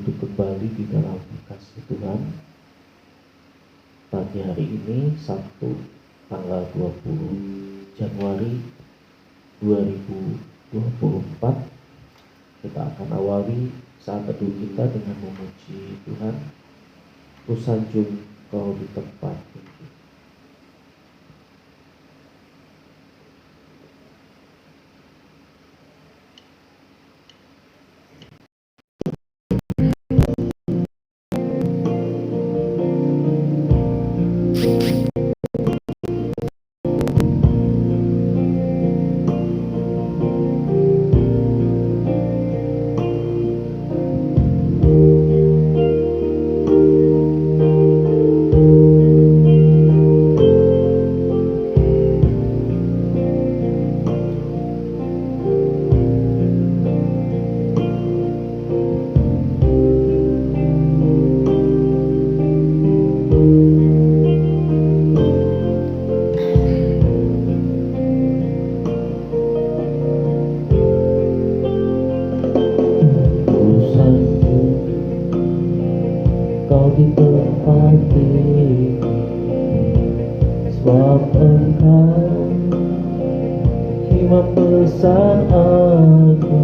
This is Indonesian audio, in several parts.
hidup kembali di dalam kasih Tuhan. Pagi hari ini Sabtu tanggal 20 Januari 2024, kita akan awali saat teduh kita dengan memuji Tuhan. Ku sanjung Kau di tempat tinggi. Di tempat ini, sebab Engkau Imam besar aku,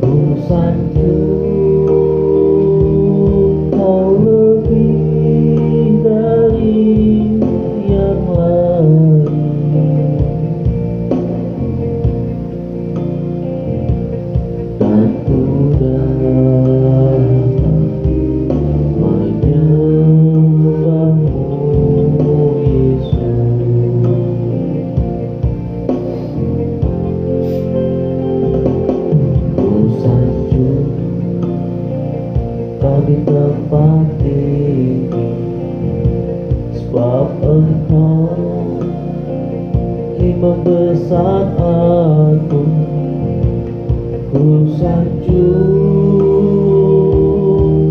ku sanjung Kau lebih dari yang lain, dan ku di tempat ini, sebab Engkau Imam besar aku, ku sanjung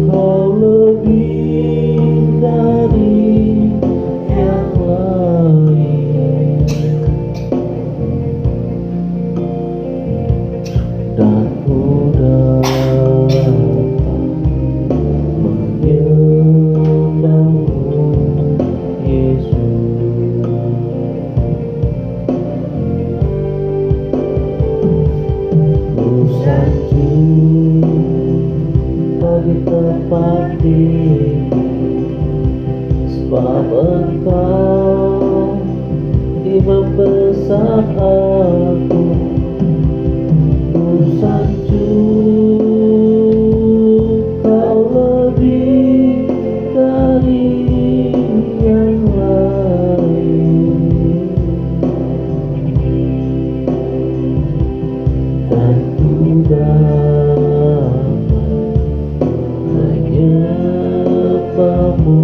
Kau lebih dari yang lain, dan ku di tempat ini, sebab Engkau Imam besar aku, ku sanjung Kau lebih dari yang lain, dan ku menyembah-Mu,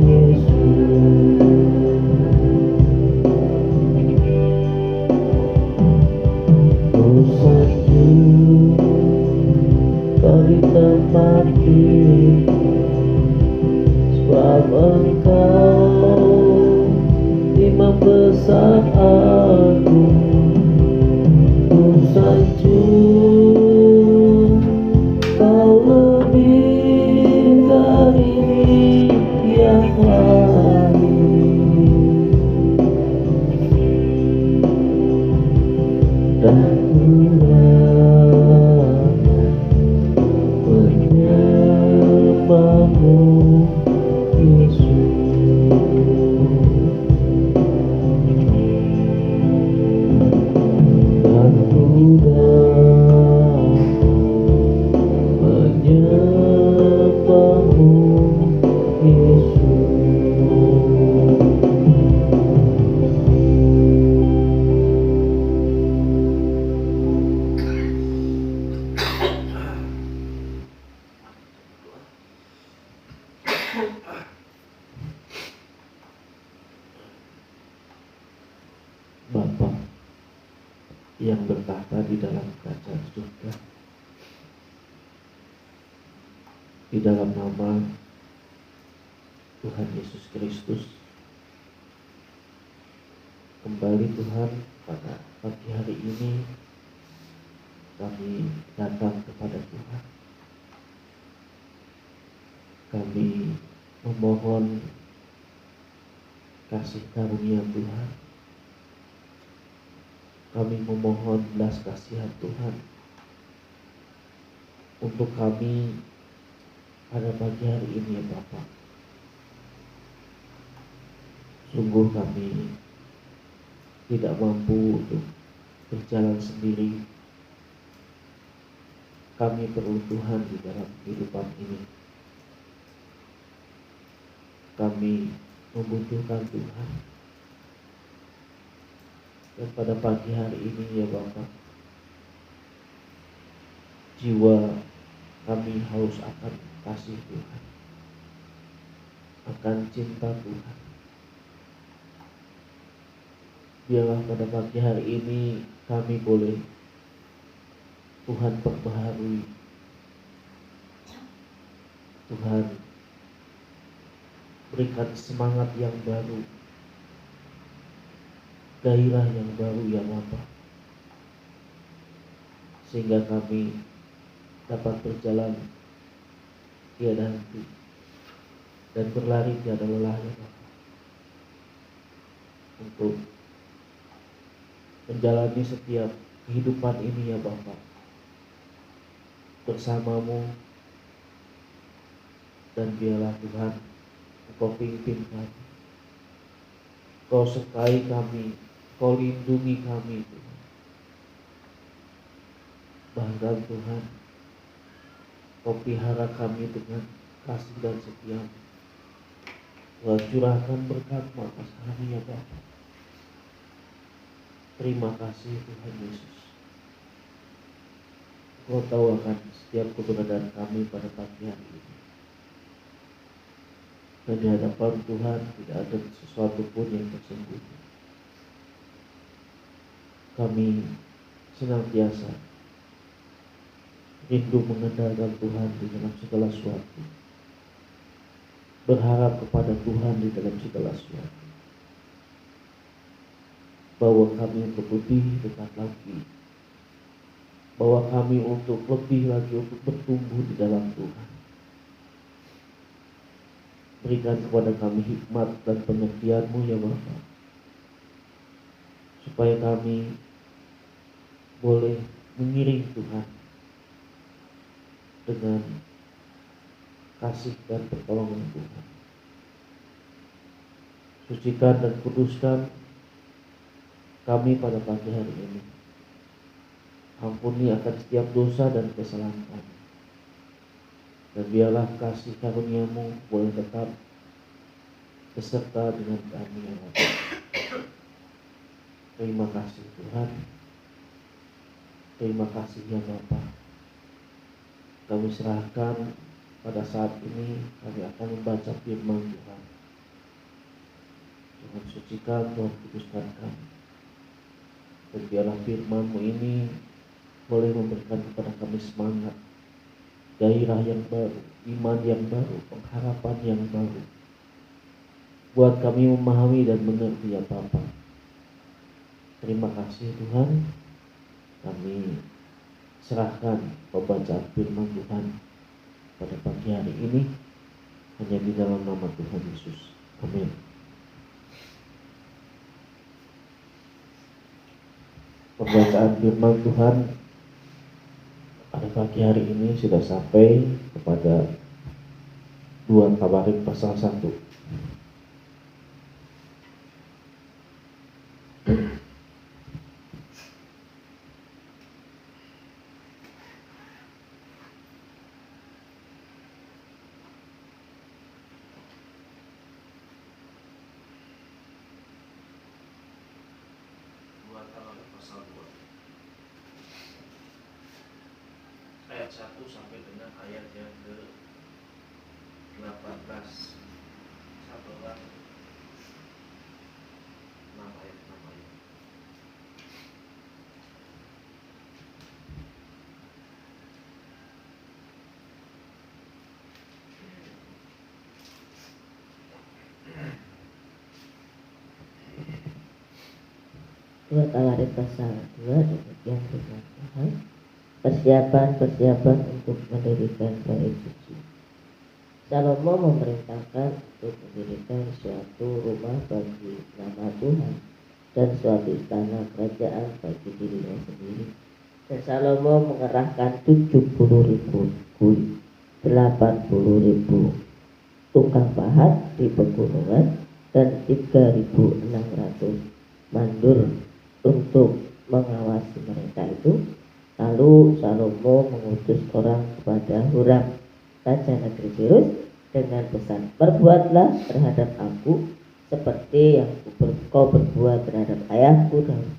Yesus. Ku sanjung Kau di tempat ini, sebab Engkau Imam besar aku, ku sanjung Kau lebih dari yang lain, dan ku menyembah-Mu, Yesus. Dan ku menyembah-Mu, Yesus. Bapa yang bertahta di dalam kerajaan surga, di dalam nama Tuhan Yesus Kristus, kembali Tuhan pada pagi hari ini kami datang kepada Tuhan Kami memohon kasih karunia Tuhan. Kami memohon belas kasihan Tuhan untuk kami pada pagi hari ini ya Bapak. Sungguh kami tidak mampu untuk berjalan sendiri. Kami perlu Tuhan di dalam kehidupan ini. Kami membutuhkan Tuhan. Dan pada pagi hari ini ya Bapak, jiwa kami haus akan kasih Tuhan, akan cinta Tuhan. Biarlah pada pagi hari ini kami boleh Tuhan perbaharui. Tuhan berikan semangat yang baru, gairah yang baru ya Bapak, sehingga kami dapat berjalan tiada henti dan berlari tiada lelah ya Bapak, untuk menjalani setiap kehidupan ini ya Bapak bersamamu. Dan biarlah Tuhan Engkau pimpin kami, Kau sertai kami, Kau lindungi kami Tuhan. Bahkan Tuhan Kau pelihara kami dengan kasih dan setia. Tuhan curahkan berkat-Mu atas kami ya Bapa. Terima kasih Tuhan Yesus. Kau tahu akan setiap keberadaan kami pada pagi hari ini. Dan di hadapan Tuhan tidak ada sesuatu pun yang tersembunyi. Kami senantiasa rindu mengandalkan Tuhan di dalam segala sesuatu, berharap kepada Tuhan di dalam segala sesuatu, bahwa kami untuk lebih dekat lagi, bahwa kami untuk lebih lagi untuk bertumbuh di dalam Tuhan. Berikan kepada kami hikmat dan pengertian-Mu ya Bapa, supaya kami boleh mengiring Tuhan dengan kasih dan pertolongan Tuhan. Sucikan dan kuduskan kami pada pagi hari ini. Ampuni akan setiap dosa dan kesalahan kami. Dan biarlah kasih karunia-Mu boleh tetap beserta dengan kami ya Bapa. Terima kasih Tuhan. Terima kasih ya Bapa. Kami serahkan pada saat ini, kami akan membaca firman Tuhan. Tuhan sucikan, Tuhan kuduskan kami. Dan biarlah firman-Mu ini boleh memberikan kepada kami semangat, gairah yang baru, iman yang baru, pengharapan yang baru, buat kami memahami dan mengerti ya Bapa. Terima kasih Tuhan. Kami serahkan pembacaan firman Tuhan pada pagi hari ini hanya di dalam nama Tuhan Yesus. Amin. Pembacaan firman Tuhan pada pagi hari ini sudah sampai kepada 2 Tawarik pasal 1. Ayat 1 sampai dengan ayat yang ke-18. 6 ayat. Dua Tawarik pasal 2 demikian firman Tuhan. Persiapan untuk mendirikan bait suci. Salomo memerintahkan untuk mendirikan suatu rumah bagi nama Tuhan dan suatu istana kerajaan bagi dirinya sendiri. Dan Salomo mengerahkan 70.000 kuli, 80.000 tukang pahat di pegunungan dan 3.600 mandur untuk mengawasi mereka itu. Lalu Salomo mengutus orang kepada Huram, raja negeri Tirus, dengan pesan, "Perbuatlah terhadap aku seperti yang kau berbuat terhadap ayahku Daud.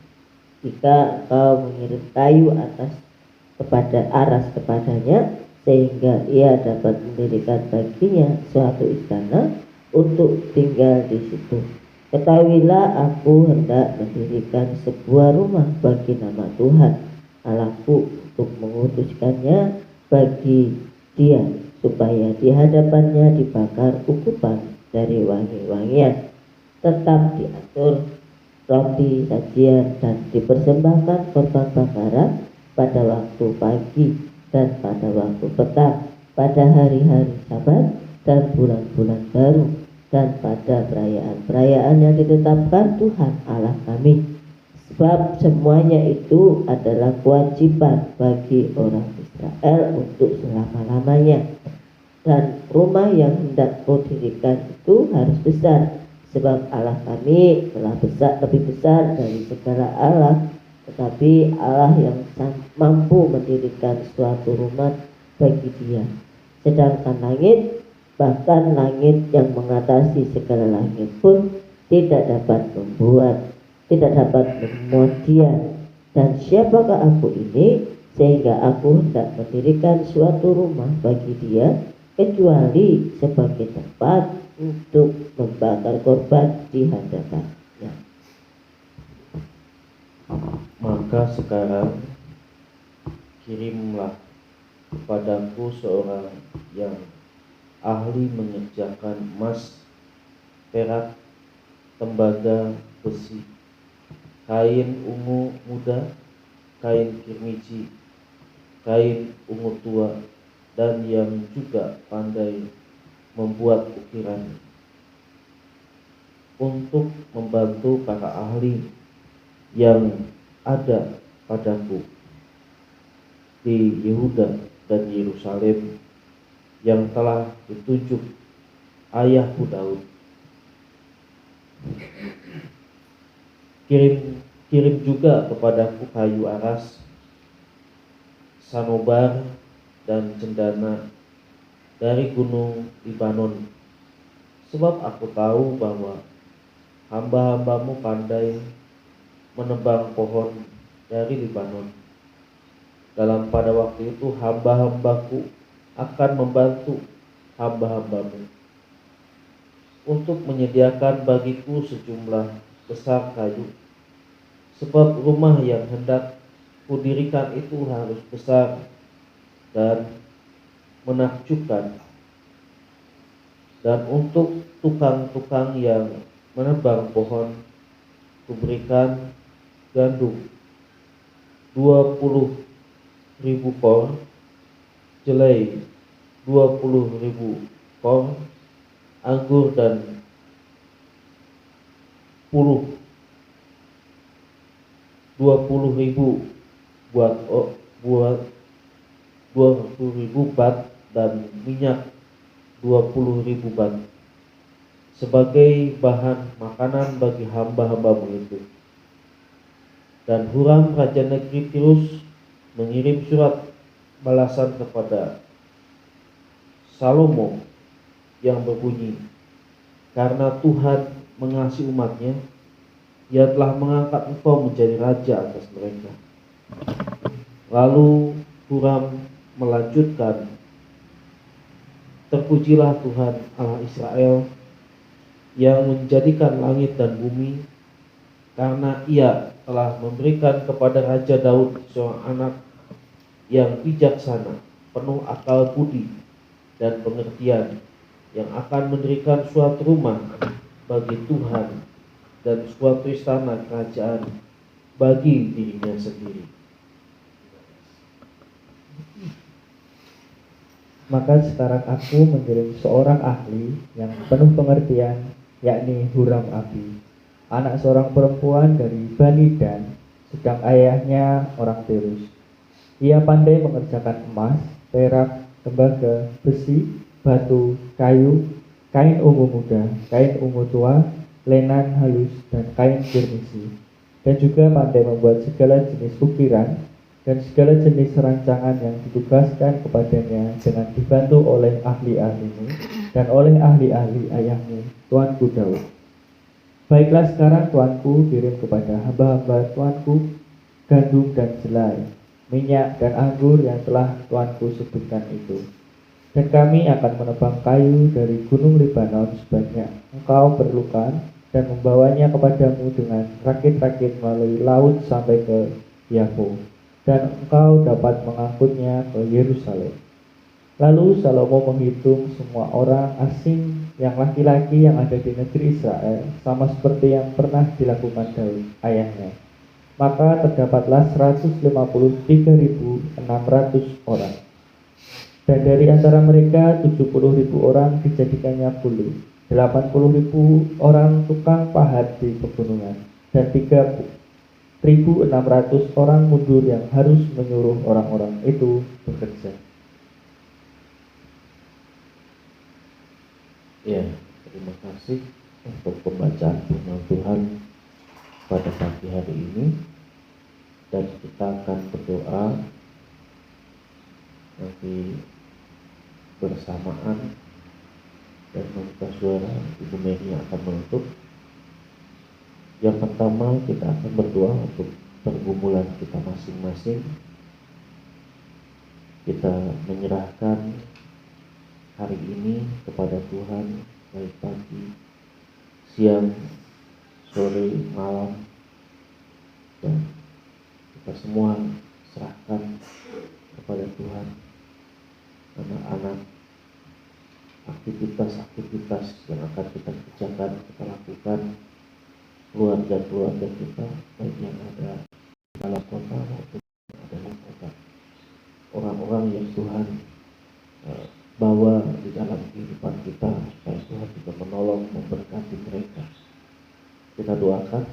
Jika kau mengirim kayu aras kepadanya, sehingga ia dapat mendirikan baginya suatu istana untuk tinggal di situ. Ketahuilah, aku hendak mendirikan sebuah rumah bagi nama Tuhan Allahku untuk mengutuskannya bagi dia, supaya di hadapannya dibakar ukupan dari wangi-wangian, tetap diatur roti sajian dan dipersembahkan korban bakaran pada waktu pagi dan pada waktu petang, pada hari-hari Sabat dan bulan-bulan baru, dan pada perayaan-perayaan yang ditetapkan Tuhan Allah kami. Sebab semuanya itu adalah kewajiban bagi orang Israel untuk selama-lamanya. Dan rumah yang hendak kau dirikan itu harus besar, sebab Allah kami telah lebih besar dari segala Allah. Tetapi Allah yang mampu mendirikan suatu rumah bagi dia. Sedangkan langit, bahkan langit yang mengatasi segala langit pun tidak dapat memuat dia. Dan siapakah aku ini sehingga aku hendak mendirikan suatu rumah bagi dia, kecuali sebagai tempat untuk membakar korban di hadapannya. Maka sekarang kirimlah kepadaku seorang yang ahli mengerjakan emas, perak, tembaga, besi, kain ungu muda, kain kirmiji, kain ungu tua, dan yang juga pandai membuat ukiran, untuk membantu para ahli yang ada padaku di Yehuda dan Yerusalem yang telah ditunjuk ayahku Daud. Kirim juga kepadaku kayu aras, sanobar, dan cendana dari gunung Libanon, sebab aku tahu bahwa hamba-hambamu pandai menebang pohon dari Libanon. Pada waktu itu hamba-hambaku akan membantu hamba-hambamu untuk menyediakan bagiku sejumlah besar kayu, sebab rumah yang hendak kudirikan itu harus besar dan menakjubkan. Dan untuk tukang-tukang yang menebang pohon kuberikan gandum 20.000 kor, jelai 20.000 kor, anggur dan 20.000 buat 20.000 bat, dan minyak 20.000 bat sebagai bahan makanan bagi hamba-hambamu itu. Dan Huram raja negeri Tirus mengirim surat balasan kepada Salomo yang berbunyi, "Karena Tuhan mengasihi umatnya, Ia telah mengangkat engkau menjadi raja atas mereka." Lalu Huram melanjutkan, "Terpujilah Tuhan Allah Israel yang menjadikan langit dan bumi, karena Ia telah memberikan kepada Raja Daud seorang anak yang bijaksana, penuh akal budi dan pengertian, yang akan mendirikan suatu rumah bagi Tuhan dan suatu istana kerajaan bagi dirinya sendiri." Maka sekarang aku mengirim seorang ahli yang penuh pengertian, yakni Huram-Abi, anak seorang perempuan dari Bani Dan, sedang ayahnya orang Tirus. Ia pandai mengerjakan emas, perak, tembaga, besi, batu, kayu, kain ungu muda, kain ungu tua, lenan halus, dan kain kirmisi. Dan juga pandai membuat segala jenis ukiran dan segala jenis rancangan yang ditugaskan kepadanya dengan dibantu oleh ahli-ahlimu dan oleh ahli-ahli ayahmu, Tuanku Daud. Baiklah sekarang Tuanku kirim kepada hamba-hamba Tuanku gandum dan jelai, minyak dan anggur yang telah Tuanku sebutkan itu. Dan kami akan menebang kayu dari gunung Libanon sebanyak engkau perlukan dan membawanya kepadamu dengan rakit-rakit melalui laut sampai ke Yafo, dan engkau dapat mengangkutnya ke Yerusalem. Lalu Salomo menghitung semua orang asing yang laki-laki yang ada di negeri Israel, sama seperti yang pernah dilakukan Daud ayahnya. Maka terdapatlah 153.600 orang. Dan dari antara mereka 70.000 orang dijadikannya kuli, 80.000 orang tukang pahat di pegunungan, dan 3.600 orang mundur yang harus menyuruh orang-orang itu bekerja. Ya, terima kasih untuk pembacaan firman Tuhan pada pagi hari ini. Dan kita akan berdoa nanti bersamaan, dan membuka suara Ibu Mary yang akan menutup. Yang pertama, kita akan berdoa untuk pergumulan kita masing-masing. Kita menyerahkan hari ini kepada Tuhan, baik pagi, siang, sore, malam, dan kita semua serahkan kepada Tuhan. Anak-anak, aktivitas-aktivitas yang akan kita kerjakan, kita lakukan, keluarga-keluarga kita, baik yang ada di dalam kota maupun yang ada di luar kota, orang-orang yang Tuhan bawa di dalam kehidupan kita, supaya Tuhan juga menolong, memberkati mereka. Kita doakan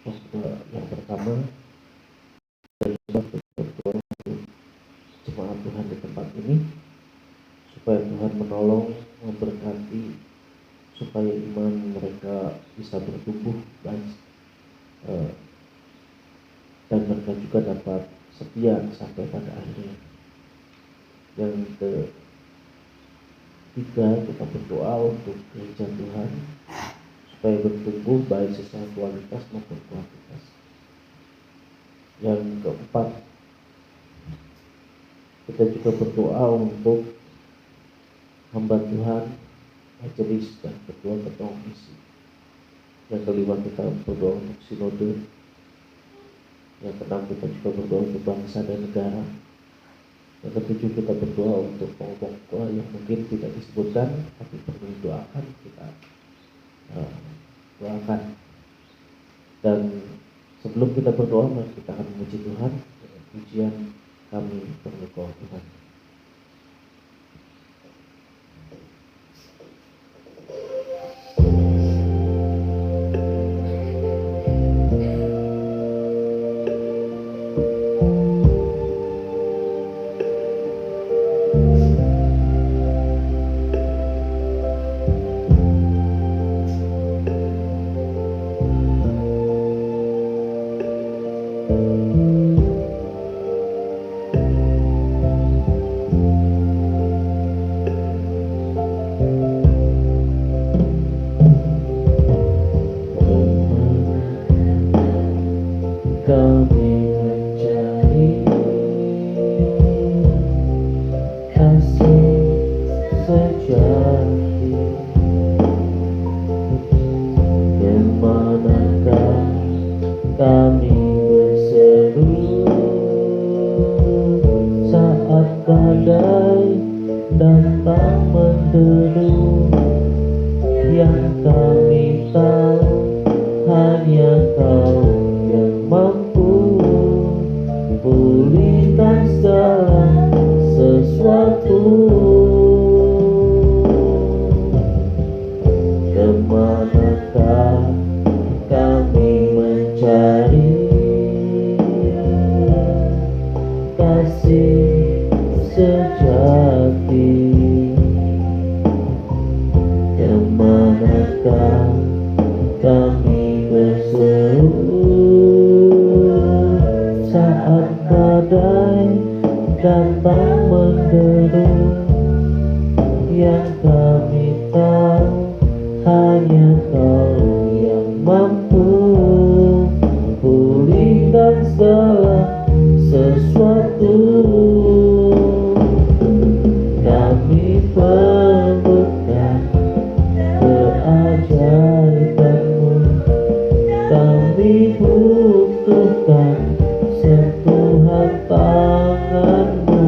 untuk yang pertama, dan berdoa untuk jemaat Tuhan di tempat ini, supaya Tuhan menolong, memberkati, supaya iman mereka bisa bertumbuh baik, dan mereka juga dapat setia sampai pada akhirnya. Yang ketiga, kita berdoa untuk gereja Tuhan supaya bertumbuh baik secara kualitas maupun kuantitas. Yang keempat, kita juga berdoa untuk hamba Tuhan, majelis, dan ketua-ketua misi. Yang kelima, kita berdoa untuk sinode. Yang keenam, kita juga berdoa untuk bangsa dan negara. Yang ketujuh, kita berdoa untuk pokok-pokok yang mungkin tidak disebutkan tapi perlu didoakan, kita doakan. Dan sebelum kita berdoa, mari kita akan memuji Tuhan dengan pujian Kami Perlu Kau Tuhan. Hanya Kau yang mampu hati, kemanakah kami berseru saat badai datang menderu? Yang kami tahu hanya Kau yang mampu pulihkan segala sesuatu. Kami perlukan keajaiban-Mu, kami butuhkan sentuhan tangan-Mu.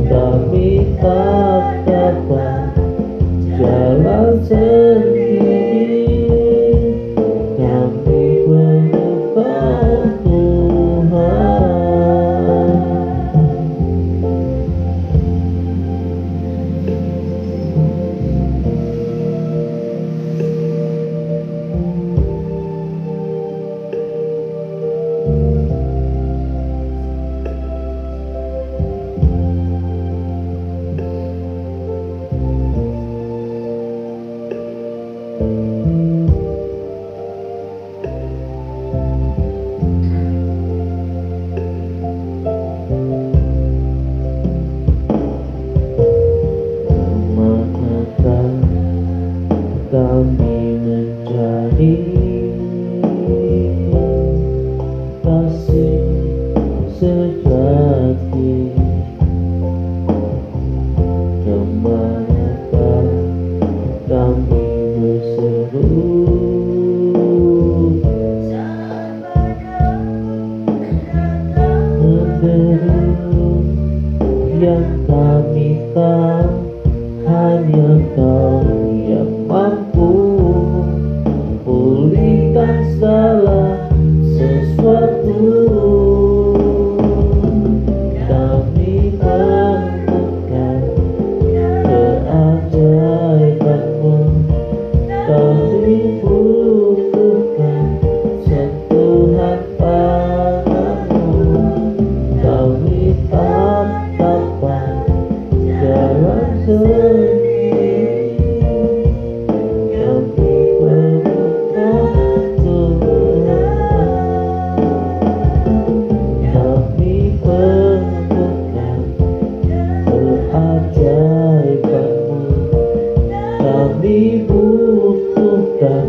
Kami tak dapat jalan sendiri, kami perlu Kau Tuhan. Manakah kami mencari kasih sejati? Kemanakah kami berseru menderu? Yang kami tahu hanya Kau yang mampu pulihkan segala sesuatu. Kami perlukan keajaiban-Mu, kami butuhkan sentuhan tangan-Mu. Kami tak dapat jalan sendiri, kami perlu Kau Tuhan. Kami perlukan keajaiban-Mu, kami butuhkan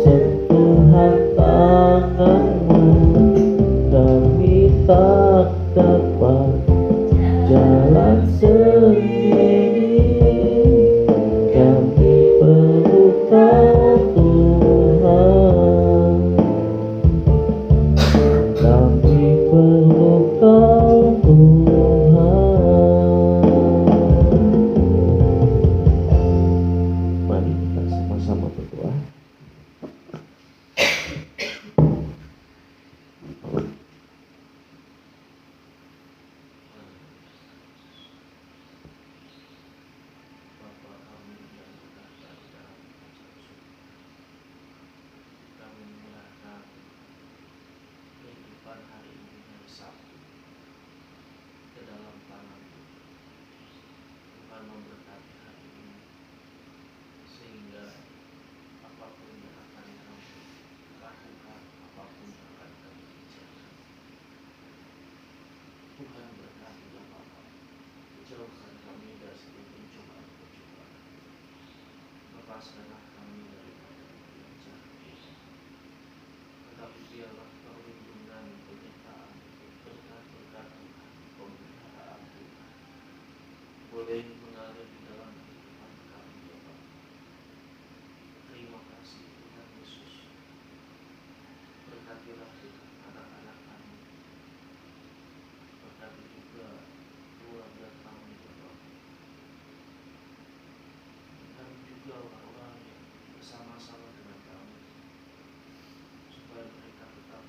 sentuhan tangan-Mu. Kami tak dapat jalan sendiri, kami perlu Kau Tuhan. Kami perlu Kau Tuhan. Mari kita sama-sama berdoa. Kami menyerahkan kehidupan hari ini hari Sabtu ke dalam tangan-Mu. Tuhan memberkati hari ini sehingga apapun yang akan kami lakukan, apapun yang akan kami kerjakan, Tuhan berkatilah Bapa. Jauhkan kami dari setiap pencobaan-pencobaan. Lepaskanlah kami daripada yang jahat. Tetapi biarlah perlindungan, penyertaan, berkat-berkat Tuhan, pemeliharaan Tuhan boleh mengalir di dalam kehidupan kami, Bapa. Terima kasih Tuhan Yesus. Berkatilah Tuhan anak-anak kami. Berkati juga keluarga kami, Bapa. Dan juga orang-orang yang bersama-sama dengan kami, supaya mereka tetap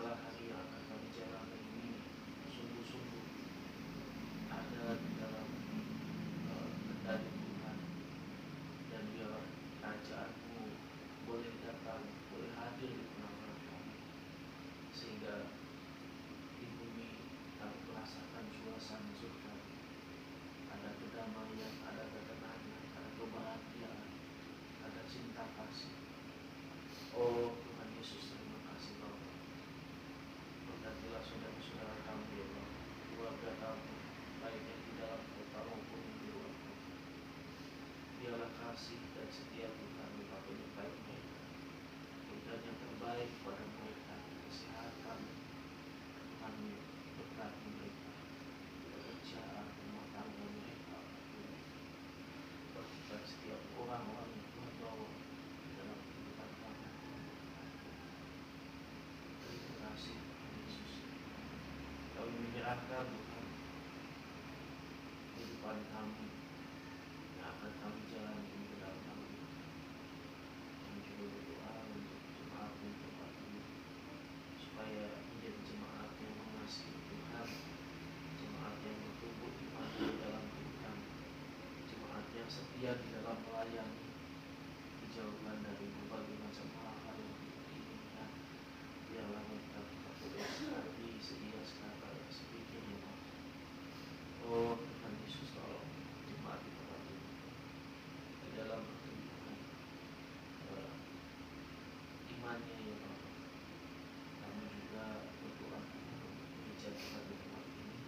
biarlah hari yang akan kami jalani ini sungguh-sungguh ada di dalam kendali Tuhan, dan biarlah kerajaan-Mu boleh datang, boleh hadir di tengah-tengah kami, sehingga di bumi kami merasakan suasana surga, ada kedamaian, ada ketenangan, ada kebahagiaan, ada cinta kasih. Oh Tuhan Yesus, terima kasih Bapa. Berkatilah saudara-saudara kami ya Bapa, keluarga kami, baik yang di dalam kota maupun di luar kota. Biarlah kasih dan setia Tuhan Bapa menyertai mereka, berikan yang terbaik pada mereka, kesehatan Tuhan, berkati mereka, pekerjaan, rumah tangga mereka, berkati setiap orang-orang yang Tuhan bawa dalam kehidupan kami. Terima kasih Tuhan Yesus. Kami menyerahkan Tuhan kehidupan kami yang akan kami jalani ke dalam kami. Kami juga berdoa untuk jemaat yang tempat ini, supaya menjadi jemaat yang mengasihi Tuhan, jemaat yang bertumbuh iman di dalam Tuhan, jemaat yang setia di dalam melayani, dijauhkan dari berbagai macam hal-hal yang tidak diinginkan. Biarlah mereka tetap tulus hati, setia sekata, sepikir yang baik. Oh Tuhan Yesus, tolong jemaat di tempat ini di dalam pertumbuhan imannya ya Bapak. Kami juga berdoa untuk gereja tempat di tempat ini,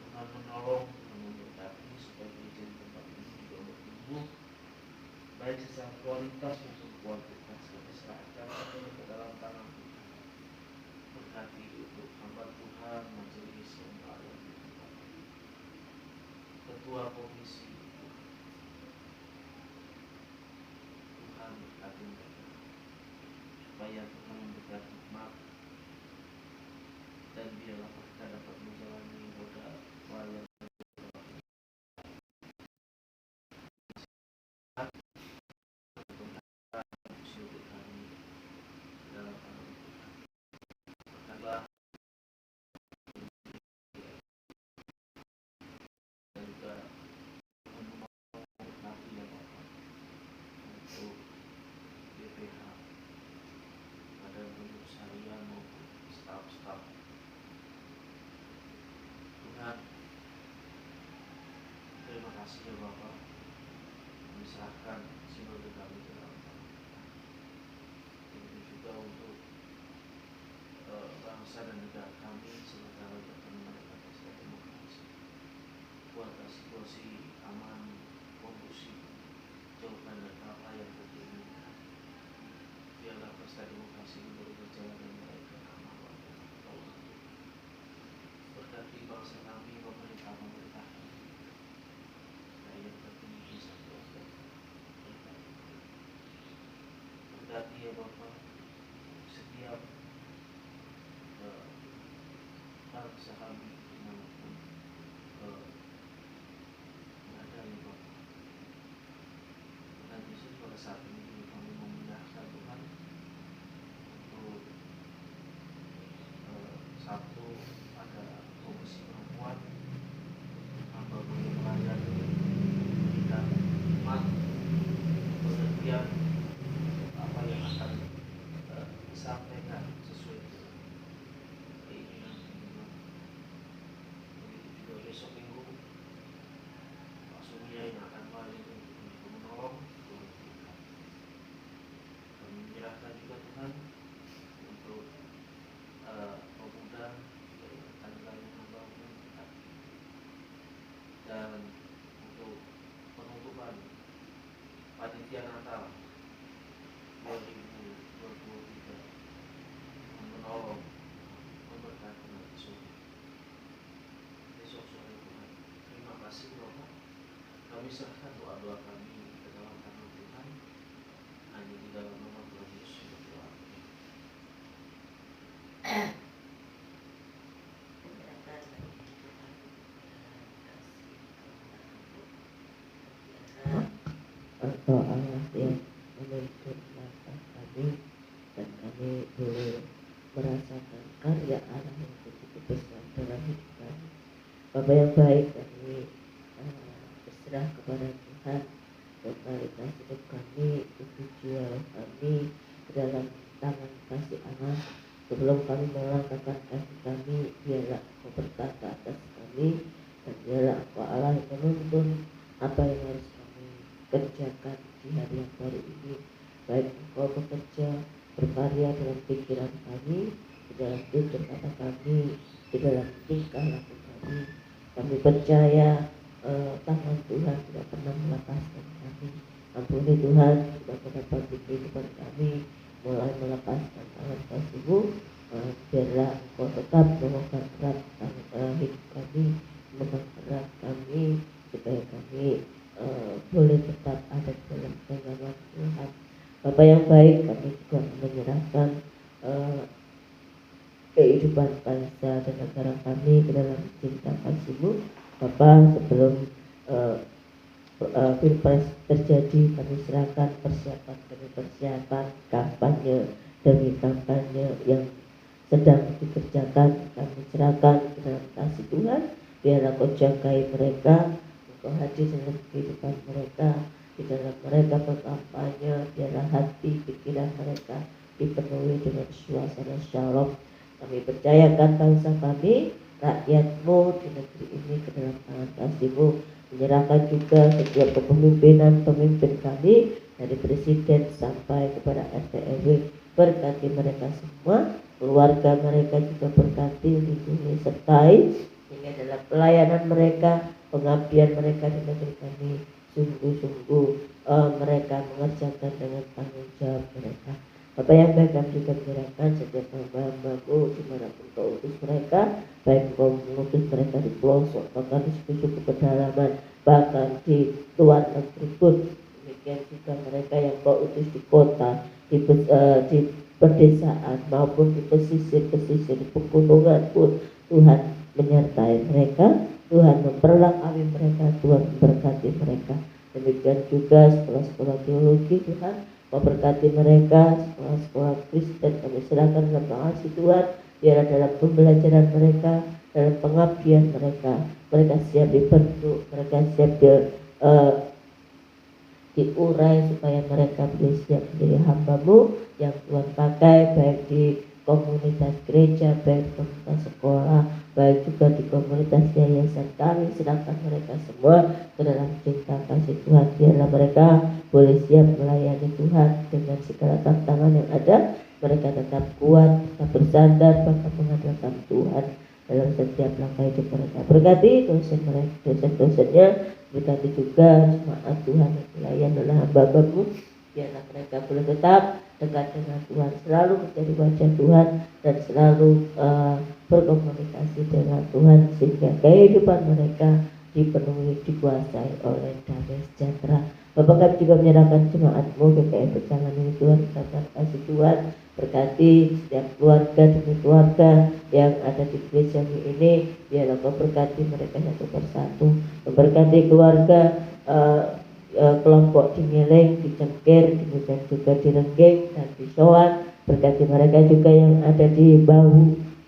Tuhan menolong, Tuhan memberkati supaya gereja di tempat ini juga bertumbuh baik secara kualitas maupun kuantitas. Kami serahkan semuanya ke dalam tangan Tuhan. Berkati untuk hamba Tuhan, majelis yang ada di tempat ini, ketua komisi Tuhan berkati mereka, supaya Tuhan memberikan hikmat, dan biarlah mereka dapat menjalani roda pelayanan seluruh kami dalam tangan Tuhan. Berkatilah dan juga memberkati ya Bapak untuk BPH, pada pengurus harian maupun staf-staf. Tuhan, terima kasih ya Bapak, kami serahkan sinode kami ke dalam tangan Tuhan. Begitu juga untuk bangsa dan negara kami, sementara bertemu mereka pesta demokrasi, buatlah situasi aman, kondusif, jauhkan dari hal-hal yang tidak diinginkan. Biarlah pesta demokrasi menjadi berjalan dengan baik dan aman, dan tolong berkati bangsa kami, pemerintah dari yang tertinggi sampai yang berkati ya Bapak setiap bangsa kami dimanapun berada ya Bapak. Tuhan Yesus, pada saat ini juga kami memudahkan Tuhan untuk satu, ada komisi perempuan, hamba boleh melayani, memberikan hikmat, pengertian apa yang akan disampaikan sesuai dengan keinginan Tuhan. Begitu juga besok minggu Pak Surya yang akan melayani untuk menolong Tuhan. Kami menyerahkan juga Tuhan untuk pemuda dari tanggal membangun dan untuk penutupan panitia Natal 2023, menolong, memberkati nanti sore, besok sore Tuhan. Terima kasih Bapak, kami serahkan doa-doa kami ke dalam tangan Tuhan, hanya di dalam nama Tuhan Yesus berdoa. Engkau Allah yang menuntut langkah kami, dan kami boleh merasakan kami. Bapa yang baik, kami berserah kepada Tuhan kualitas hidup kami, itu jiwa kami ke dalam tangan kasih Allah. Sebelum kami melangkahkan kaki kami, biarlah Engkau berkata atas kami, dan biarlah Engkau Allah yang menuntun apa yang harus kami kerjakan di hari yang baru ini. Baik Engkau bekerja, berkarya dalam pikiran kami, di dalam tutur kata kami, di dalam tingkah laku kami. Kami percaya tangan Tuhan tidak pernah melepaskan kami. Ampuni Tuhan, sudah mendapat kehidupan kami, mulai melepaskan tangan kasih-Mu. Biarlah Engkau tetap memegang erat hidup kami, memegang erat kami, supaya kami boleh tetap ada di dalam genggaman Tuhan. Bapa yang baik, kami juga menyerahkan kehidupan bangsa dan negara kami ke dalam cinta kasih-Mu. Bapa, sebelum Pilpres terjadi, kami serahkan persiapan kampanye demi kampanye yang sedang dikerjakan, kami serahkan ke dalam kasih Tuhan. Biarlah Kau jagai mereka, Engkau hadir dalam kehidupan mereka, di dalam mereka berkampanye. Biarlah hati pikiran mereka dipenuhi dengan suasana shalom. Kami percayakan bangsa kami, rakyat-Mu di negeri ini ke dalam tangan kasih-Mu. Menyerahkan juga setiap kepemimpinan pemimpin kami, dari presiden sampai kepada RT RW. Berkati mereka semua, keluarga mereka juga berkati, lindungi, sertai, sehingga dalam pelayanan mereka, pengabdian mereka di negeri kami, sungguh-sungguh mereka mengerjakan dengan tanggung jawab mereka. Bapak yang baik, kami juga menyerahkan setiap hamba-Mu dimanapun Kau utus mereka, baik Kau mengutus mereka di pelosok, bahkan di suku-suku pedalaman, bahkan di luar negeri pun. Demikian juga mereka yang Kau utus di kota, di pedesaan maupun di pesisir-pesisir, di pegunungan pun. Tuhan menyertai mereka, Tuhan memperlengkapi mereka, Tuhan memberkati mereka. Demikian juga sekolah-sekolah teologi, Tuhan memberkati mereka, sekolah-sekolah Kristen kami serahkan dalam kasih Tuhan. Biarlah dalam pembelajaran mereka, dalam pengabdian mereka, mereka siap dibentuk, mereka siap diurai supaya mereka boleh siap menjadi hamba-Mu yang Tuhan pakai, baik di komunitas gereja, baik di komunitas sekolah, baik juga di komunitas yayasan. Kami serahkan mereka semua ke dalam cinta kasih Tuhan. Biarlah mereka boleh siap melayani Tuhan dengan segala tantangan yang ada. Mereka tetap kuat, tetap bersandar, bahkan mengandalkan Tuhan dalam setiap langkah hidup mereka. Berkati dosen-dosennya, berkati juga jemaat Tuhan yang dilayani oleh hamba-Mu. Biarlah mereka boleh tetap dekat dengan Tuhan, selalu menjadi wajah Tuhan, dan selalu berkomunikasi dengan Tuhan, sehingga kehidupan mereka dipenuhi, dikuasai oleh damai sejahtera. Bapak, kami juga menyerahkan jemaat-Mu GKI Pejangan ini Tuhan, dapat kasih Tuhan. Berkati setiap keluarga demi keluarga yang ada di gereja ini. Biarlah Kau berkati mereka satu persatu. Memberkati keluarga kelompok di Ngeleng, di Cengkir, kemudian juga di Renggeng dan di Soan. Berkati mereka juga yang ada di Bahu,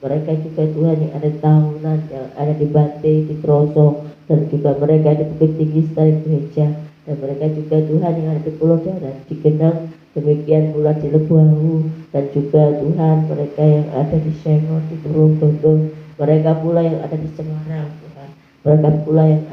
mereka juga Tuhan yang ada di Tahunan, yang ada di Bante, di Troso, dan juga mereka di Bukit Tinggi Setari Gereja, dan mereka juga Tuhan yang ada di Pulau Daran, di Genang, demikian pula di Lebuahu, dan juga Tuhan mereka yang ada di Sengon, di Purwokerto, mereka pula yang ada di Semarang, Tuhan, mereka pula yang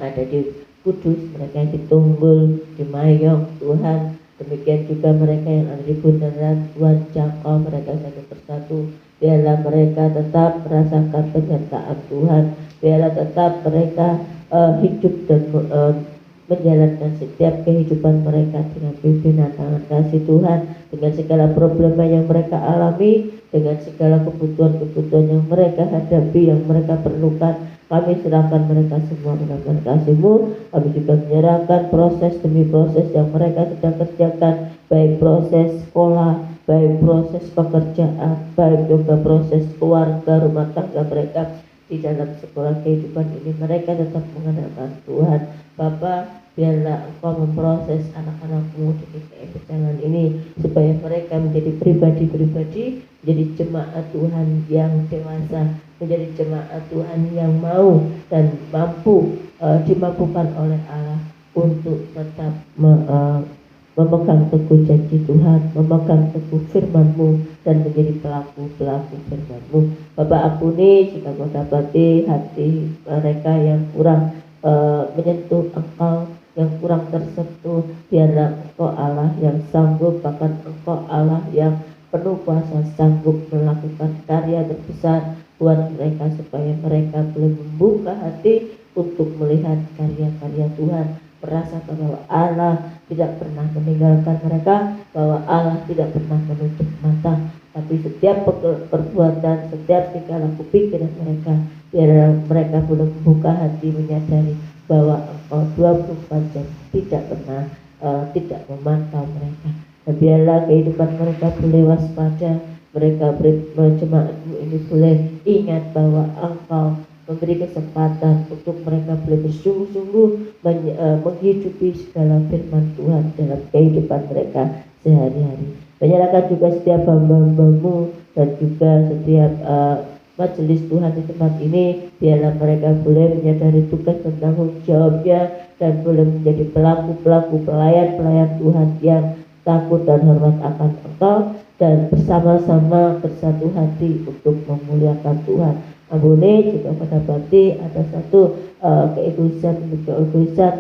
ada di Kudus, mereka yang di Tunggul, di Mayong, Tuhan. Demikian juga mereka yang ada di Bundaran, Tuhan jangkau mereka satu persatu. Biarlah mereka tetap merasakan penyertaan Tuhan. Biarlah tetap mereka hidup dan menjalankan setiap kehidupan mereka dengan pimpinan tangan kasih Tuhan, dengan segala problema yang mereka alami, dengan segala kebutuhan-kebutuhan yang mereka hadapi, yang mereka perlukan. Kami serahkan mereka semua dengan kasih-Mu. Kami juga menyerahkan proses demi proses yang mereka sedang kerjakan, baik proses sekolah, baik proses pekerjaan, baik juga proses keluarga, rumah tangga mereka. Di dalam sekolah kehidupan ini mereka tetap mengandalkan Tuhan. Bapa, Biarlah Engkau memproses anak-anak-Mu di GKI Pecalang ini supaya mereka menjadi pribadi-pribadi, menjadi jemaat Tuhan yang dewasa, menjadi jemaat Tuhan yang mau dan mampu dimampukan oleh Allah untuk tetap memegang teguh janji Tuhan, memegang teguh firman-Mu, dan menjadi pelaku-pelaku firman-Mu. Bapak, ampuni jika Kau dapati hati mereka yang kurang menyentuh Engkau, yang kurang tersentuh. Biarlah Engkau Allah yang sanggup, bahkan Engkau Allah yang penuh kuasa, sanggup melakukan karya terbesar buat mereka, supaya mereka boleh membuka hati untuk melihat karya-karya Tuhan, merasakan bahwa Allah tidak pernah meninggalkan mereka, bahwa Allah tidak pernah menutup mata, tapi setiap perbuatan, setiap tingkah laku pikiran mereka, biar mereka boleh membuka hati, menyadari bahwa Engkau 24 jam tidak pernah tidak memantau mereka. Dan biarlah kehidupan mereka boleh waspada, mereka jemaat-Mu ini boleh ingat bahwa Engkau memberi kesempatan untuk mereka boleh bersungguh-sungguh menghidupi segala firman Tuhan dalam kehidupan mereka sehari-hari. Menyerahkan juga setiap hamba-hamba-Mu dan juga setiap majelis Tuhan di tempat ini, biarlah mereka boleh menyadari tugas dan tanggung jawabnya, dan boleh menjadi pelaku-pelaku pelayan-pelayan Tuhan yang takut dan hormat akan Engkau, dan bersama-sama bersatu hati untuk memuliakan Tuhan. Ampuni jika pada bati ada satu keegoisan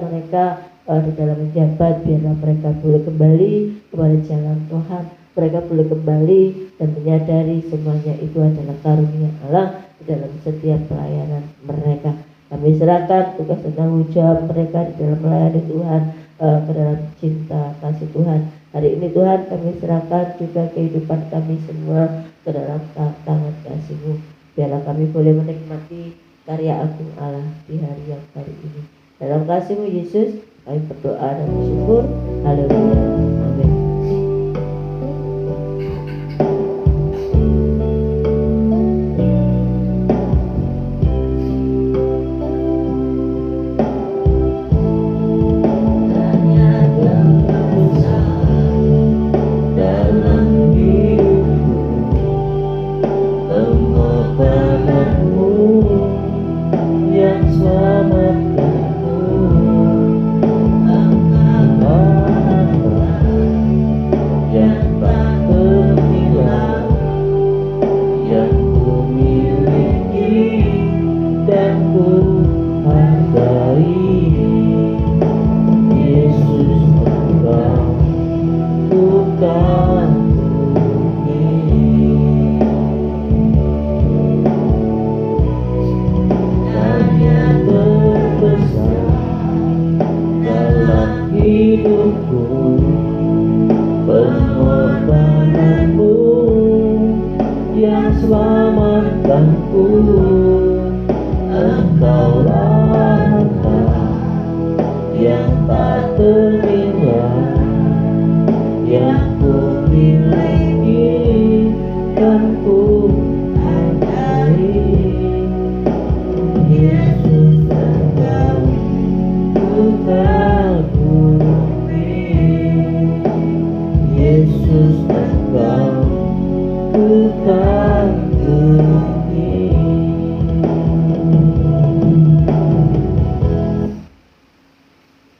mereka di dalam menjabat, biarlah mereka boleh kembali kepada jalan Tuhan. Mereka boleh kembali dan menyadari semuanya itu adalah karunia Allah di dalam setiap pelayanan mereka. Kami serahkan tugas dan tanggung jawab mereka di dalam melayani Tuhan ke dalam cinta kasih Tuhan. Hari ini Tuhan, kami serahkan juga kehidupan kami semua ke dalam tangan kasih-Mu. Biarlah kami boleh menikmati karya agung Allah di hari yang baru ini. Dalam kasih-Mu Yesus, kami berdoa dan bersyukur. Haleluya. Amin.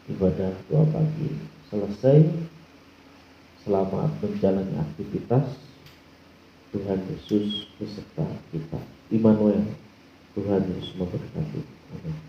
Ibadah doa pagi selesai. Selamat menjalani aktivitas. Tuhan Yesus beserta kita. Immanuel, Tuhan Yesus memberkati. Amin.